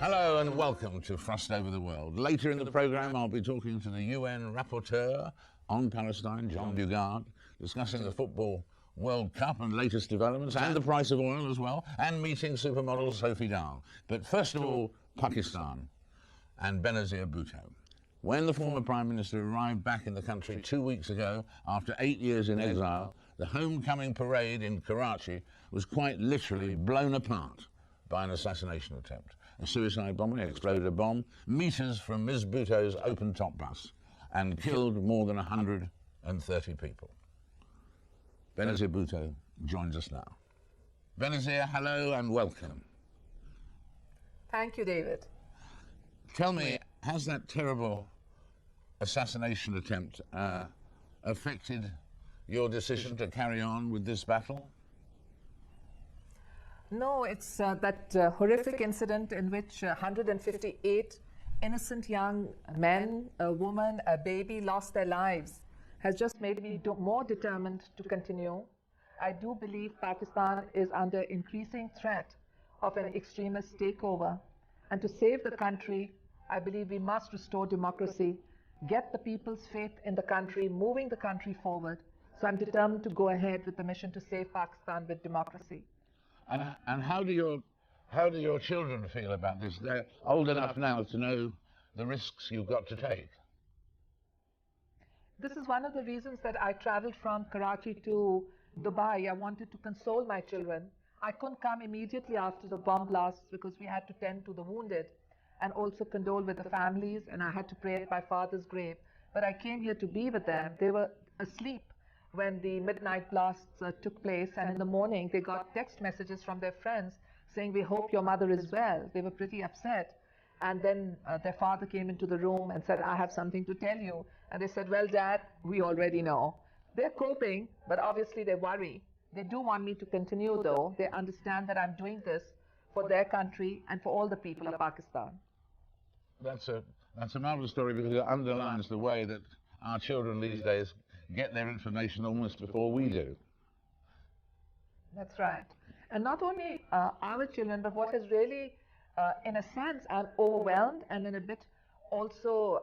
Hello and welcome to Thrust Over the World. Later in the programme, I'll be talking to the UN Rapporteur on Palestine, John Bugard, discussing the Football World Cup and latest developments, and the price of oil as well, and meeting supermodel Sophie Dahl. But first of all, Pakistan and Benazir Bhutto. When the former Prime Minister arrived back in the country 2 weeks ago, after 8 years in exile, the homecoming parade in Karachi was quite literally blown apart by an assassination attempt. A suicide bomber exploded a bomb meters from Ms. Bhutto's open-top bus and killed more than 130 people. Benazir Bhutto joins us now. Benazir, hello and welcome. Thank you, David. Tell me, has that terrible assassination attempt affected your decision to carry on with this battle? No, it's that horrific incident in which 158 innocent young men, a woman, a baby lost their lives has just made me more determined to continue. I do believe Pakistan is under increasing threat of an extremist takeover. And to save the country, I believe we must restore democracy, get the people's faith in the country, moving the country forward. So I'm determined to go ahead with the mission to save Pakistan with democracy. And how do your children feel about this? They're old enough now to know the risks you've got to take. This is one of the reasons that I traveled from Karachi to Dubai. I wanted to console my children. I couldn't come immediately after the bomb blasts because we had to tend to the wounded and also condole with the families, and I had to pray at my father's grave. But I came here to be with them. They were asleep when the midnight blasts took place, and in the morning they got text messages from their friends saying, "We hope your mother is well." They were pretty upset. And then their father came into the room and said, "I have something to tell you." And they said, "Well, Dad, we already know." They're coping, but obviously they worry. They do want me to continue, though. They understand that I'm doing this for their country and for all the people of Pakistan. That's a marvelous story because it underlines the way that our children these days get their information almost before we do. That's right. And not only our children, but what has really, in a sense, I'm overwhelmed and in a bit also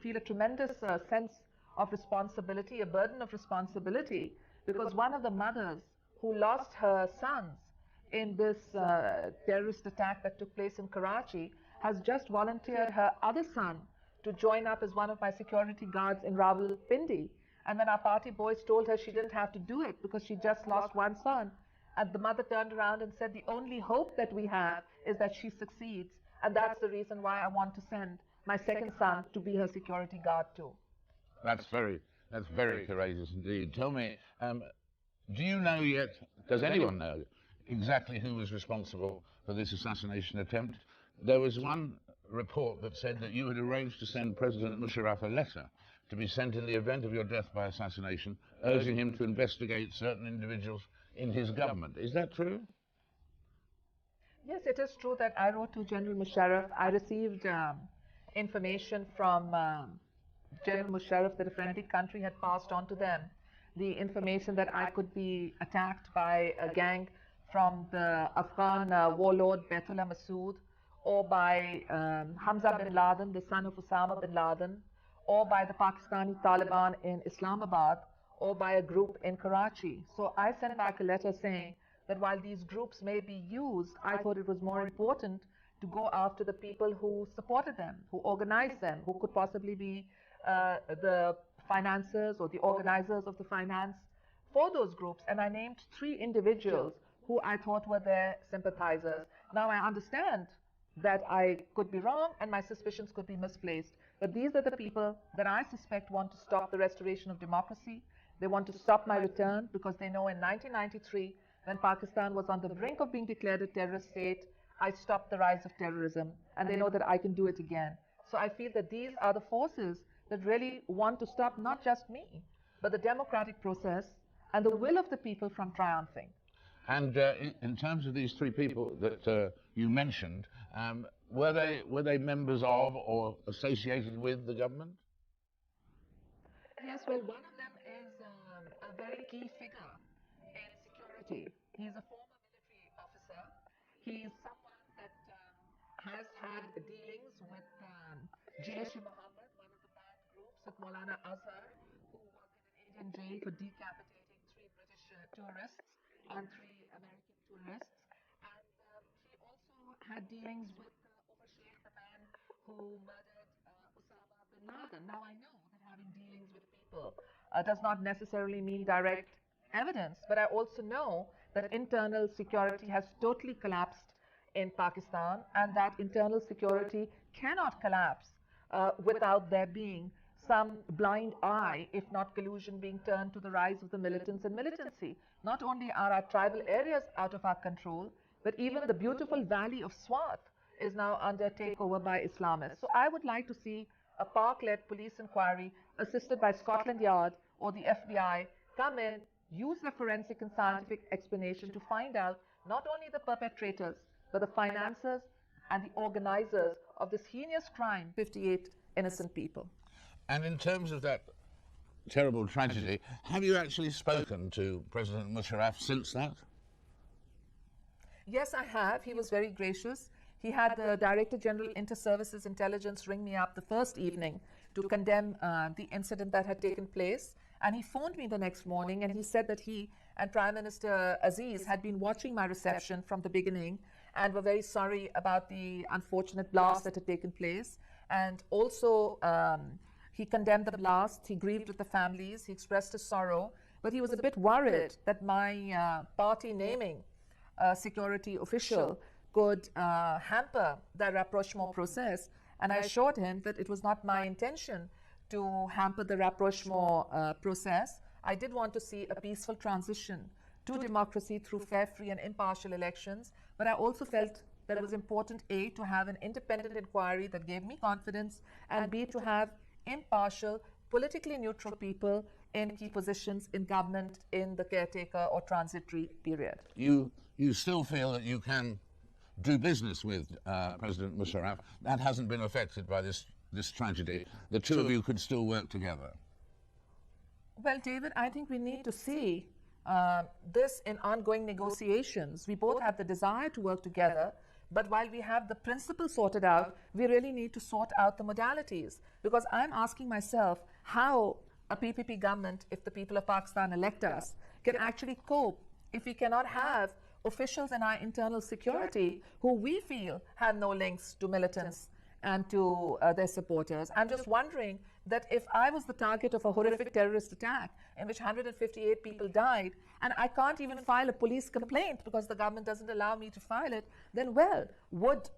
feel a tremendous sense of responsibility, a burden of responsibility, because one of the mothers who lost her sons in this terrorist attack that took place in Karachi has just volunteered her other son to join up as one of my security guards in Rawalpindi. And when our party boys told her she didn't have to do it because she just lost one son, and the mother turned around and said, "The only hope that we have is that she succeeds. And that's the reason why I want to send my second son to be her security guard too." That's very courageous indeed. Tell me, do you know yet, does anyone know exactly who was responsible for this assassination attempt? There was one report that said that you had arranged to send President Musharraf a letter to be sent in the event of your death by assassination, urging him to investigate certain individuals in his government. Is that true? Yes, it is true that I wrote to General Musharraf. I received information from General Musharraf that a friendly country had passed on to them the information that I could be attacked by a gang from the Afghan warlord Baitullah Masood, or by Hamza bin Laden, the son of Osama bin Laden, or by the Pakistani Taliban in Islamabad, or by a group in Karachi. So I sent back a letter saying that while these groups may be used, I thought it was more important to go after the people who supported them, who organized them, who could possibly be the financiers or the organizers of the finance for those groups. And I named 3 individuals who I thought were their sympathizers. Now I understand that I could be wrong and my suspicions could be misplaced. But these are the people that I suspect want to stop the restoration of democracy. They want to stop my return because they know in 1993, when Pakistan was on the brink of being declared a terrorist state, I stopped the rise of terrorism, and they know that I can do it again. So I feel that these are the forces that really want to stop not just me, but the democratic process and the will of the people from triumphing. And in terms of these 3 people that you mentioned, were they members of or associated with the government? Yes, well, one of them is a very key figure in security. He's a former military officer. He's someone that dealings with Jaish-e-Mohammed, one of the banned groups, with Maulana Azhar, who was in an Indian jail for decapitating 3 British tourists and 3 American tourists. And he also had dealings with Umar Sheikh, the man who murdered Osama bin Laden. Now I know that having dealings with people does not necessarily mean direct evidence, but I also know that internal security has totally collapsed in Pakistan, and that internal security cannot collapse without there being some blind eye, if not collusion, being turned to the rise of the militants and militancy. Not only are our tribal areas out of our control, but even the beautiful valley of Swat is now under takeover by Islamists. So I would like to see a park-led police inquiry assisted by Scotland Yard or the FBI come in, use the forensic and scientific explanation to find out not only the perpetrators, but the financiers and the organizers of this heinous crime, 58 innocent people. And in terms of that terrible tragedy, have you actually spoken to President Musharraf since that? Yes, I have. He was very gracious. He had the Director General Inter-Services Intelligence ring me up the first evening to condemn the incident that had taken place. And he phoned me the next morning and he said that he and Prime Minister Aziz had been watching my reception from the beginning and were very sorry about the unfortunate blast that had taken place. And also, he condemned the blast, he grieved with the families, he expressed his sorrow, but he was a bit worried that my party naming a security official could hamper the rapprochement process. And I assured him that it was not my intention to hamper the rapprochement process. I did want to see a peaceful transition to democracy through fair, free, and impartial elections. But I also felt that it was important, A, to have an independent inquiry that gave me confidence, and B, to have impartial, politically neutral people in key positions in government in the caretaker or transitory period. You still feel that you can do business with President Musharraf? That hasn't been affected by this tragedy. The two of you could still work together. Well, David, I think we need to see this in ongoing negotiations. We both have the desire to work together, but while we have the principles sorted out, we really need to sort out the modalities. Because I'm asking myself how a PPP government, if the people of Pakistan elect us, can actually cope if we cannot have officials in our internal security who we feel have no links to militants and to their supporters. I'm just wondering that if I was the target of a horrific terrorist attack in which 158 people died, and I can't even file a police complaint because the government doesn't allow me to file it, then, well, would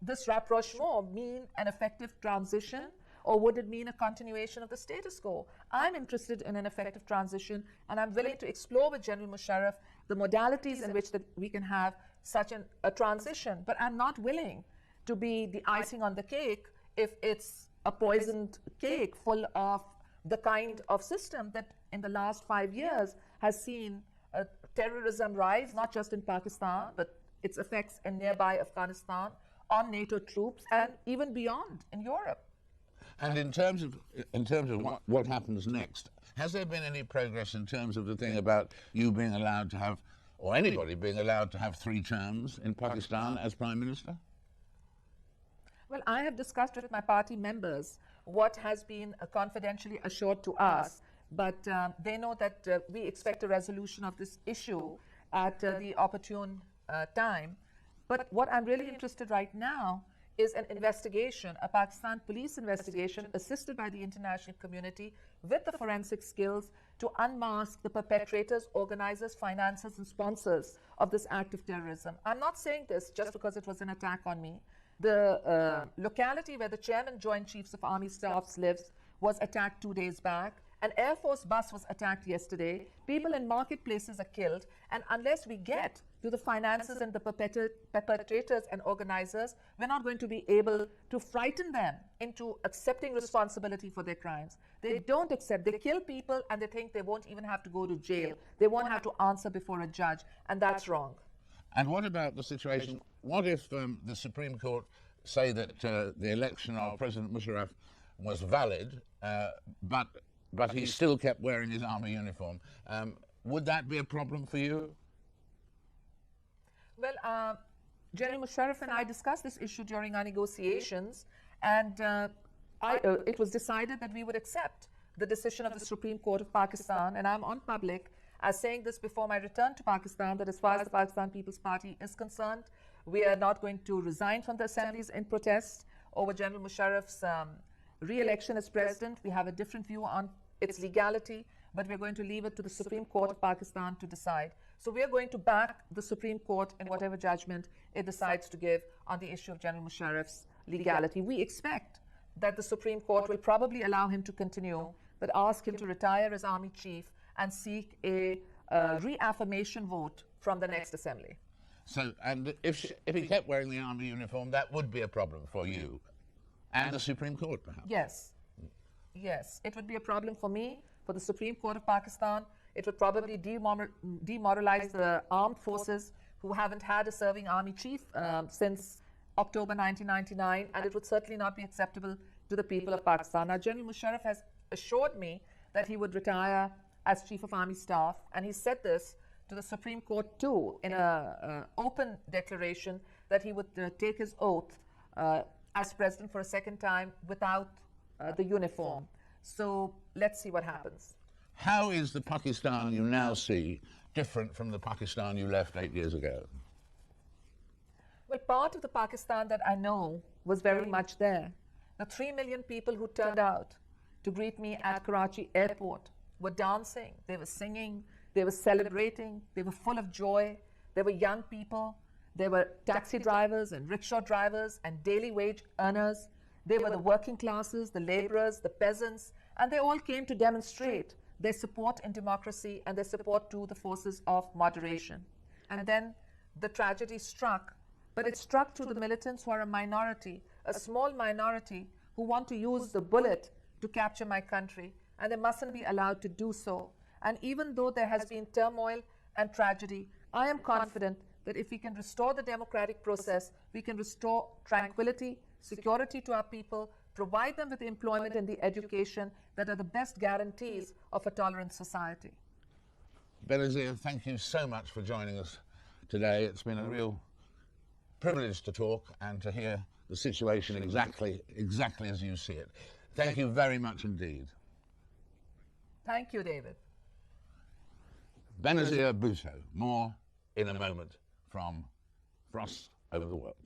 this rapprochement mean an effective transition, or would it mean a continuation of the status quo? I'm interested in an effective transition, and I'm willing to explore with General Musharraf the modalities in which that we can have such a transition. But I'm not willing to be the icing on the cake if it's a poisoned cake full of the kind of system that in the last 5 years has seen terrorism rise, not just in Pakistan, but its effects in nearby Afghanistan, on NATO troops, and even beyond in Europe. And in terms of what happens next, has there been any progress in terms of the thing about you being allowed to have, or anybody being allowed to have 3 terms in Pakistan as Prime Minister? Well, I have discussed with my party members what has been confidentially assured to us, but they know that we expect a resolution of this issue at the opportune time. But what I'm really interested right now is an investigation, a Pakistan police investigation assisted by the international community with the forensic skills to unmask the perpetrators, organizers, financiers, and sponsors of this act of terrorism. I'm not saying this just because it was an attack on me. The locality where the Chairman Joint Chiefs of Army Staffs lives was attacked 2 days back. An Air Force bus was attacked yesterday. People in marketplaces are killed. And unless we get to the financiers and the perpetrators and organizers, we're not going to be able to frighten them into accepting responsibility for their crimes. They don't accept. They kill people and they think they won't even have to go to jail. They won't have to answer before a judge. And that's wrong. And what about the situation? What if the Supreme Court say that the election of President Musharraf was valid, but he still kept wearing his army uniform? Would that be a problem for you? Well, General Musharraf and I discussed this issue during our negotiations, and it was decided that we would accept the decision of the Supreme Court of Pakistan, and I'm on public as saying this before my return to Pakistan, that as far as the Pakistan People's Party is concerned, we are not going to resign from the assemblies in protest over General Musharraf's re-election as president. We have a different view on its legality, but we're going to leave it to the Supreme Court of Pakistan to decide. So we are going to back the Supreme Court in whatever judgment it decides to give on the issue of General Musharraf's legality. We expect that the Supreme Court will probably allow him to continue, but ask him to retire as Army Chief and seek a reaffirmation vote from the next assembly. So, and if he kept wearing the army uniform, that would be a problem for you and the Supreme Court, perhaps? Yes. Yes, it would be a problem for me, for the Supreme Court of Pakistan. It would probably demoralize the armed forces who haven't had a serving army chief since October 1999, and it would certainly not be acceptable to the people of Pakistan. Now, General Musharraf has assured me that he would retire as Chief of Army Staff, and he said this to the Supreme Court too in an open declaration that he would take his oath as president for a second time without the uniform. So let's see what happens. How is the Pakistan you now see different from the Pakistan you left 8 years ago? Well, part of the Pakistan that I know was very much there. The 3 million people who turned out to greet me at Karachi airport were dancing, they were singing, they were celebrating, they were full of joy. There were young people, there were taxi drivers and rickshaw drivers and daily wage earners. They were the working classes, the laborers, the peasants, and they all came to demonstrate their support in democracy and their support to the forces of moderation. And then the tragedy struck, but it struck to the militants who are a minority, a small minority who want to use the bullet to capture my country, and they mustn't be allowed to do so. And even though there has been turmoil and tragedy, I am confident that if we can restore the democratic process, we can restore tranquility, security to our people, provide them with the employment and the education that are the best guarantees of a tolerant society. Benazir, thank you so much for joining us today. It's been a real privilege to talk and to hear the situation exactly as you see it. Thank you very much indeed. Thank you, David. Benazir Bhutto, more in a moment from Frost Over the World.